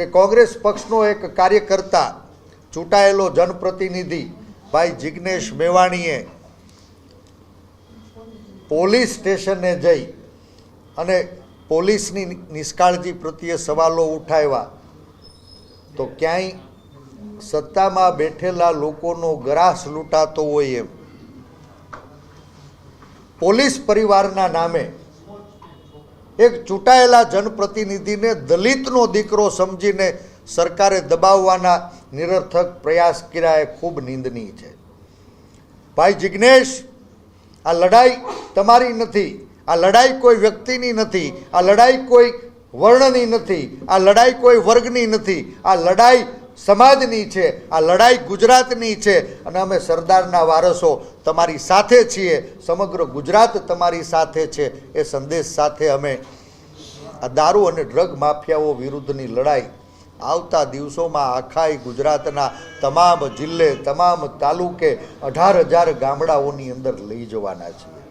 કે કોંગ્રેસ પક્ષનો એક કાર્યકર્તા ચૂંટાયેલો જનપ્રતિનિધિ ભાઈ જિગ્નેશ મેવાણીએ પોલીસ સ્ટેશને જઈ અને પોલીસની નિષ્કાળજી પ્રત્યે સવાલો ઉઠાવ્યા તો ક્યાંય સત્તામાં બેઠેલા લોકોનો ગ્રાસ લૂંટાતો હોય એમ પોલીસ પરિવારના નામે એક ચૂંટાયેલા જનપ્રતિનિધિને દલિતનો દીકરો સમજીને સરકારે દબાવવાના નિરર્થક પ્રયાસ કર્યા એ ખૂબ નિંદનીય છે. ભાઈ જિગ્નેશ, આ લડાઈ તમારી નથી, આ લડાઈ કોઈ વ્યક્તિની નથી, આ લડાઈ કોઈ વર્ણની નથી, આ લડાઈ કોઈ વર્ગની નથી, આ લડાઈ સમાજની છે, આ લડાઈ ગુજરાતની છે અને અમે સરદારના વારસો તમારી સાથે છીએ, સમગ્ર ગુજરાત તમારી સાથે છે. એ સંદેશ સાથે અમે આ દારૂ અને ડ્રગ માફિયાઓ વિરુદ્ધની લડાઈ આવતા દિવસોમાં આખા ગુજરાતના તમામ જિલ્લે, તમામ તાલુકે 18,000 ગામડાઓની અંદર લઈ જવાના છીએ.